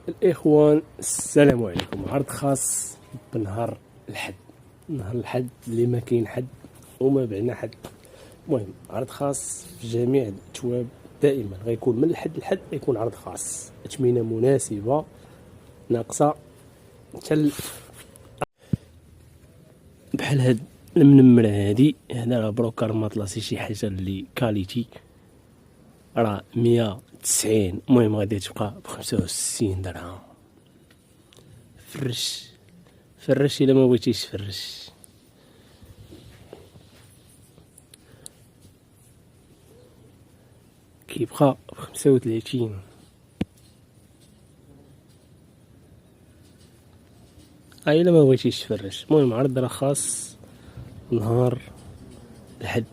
الإخوان السلام عليكم. عرض خاص بنهار الحد، نهار الحد اللي ما كاين حد وما بعنا حد. المهم عرض خاص في جميع التواب، دائما غيكون من الحد لحد غيكون عرض خاص، اثمنه مناسبه ناقصه تل بحال هاد المنمره هادي. هنا راه بروكر ماطلاسي شي حاجه اللي كاليتي راه 190. المهم غادي تبقى ب65 درهم. فرش فرش الا ما بغيتيش تفرش. كيبقى ب35. الا ما بغيتيش تفرش. المهم عرض راه خاص نهار الحد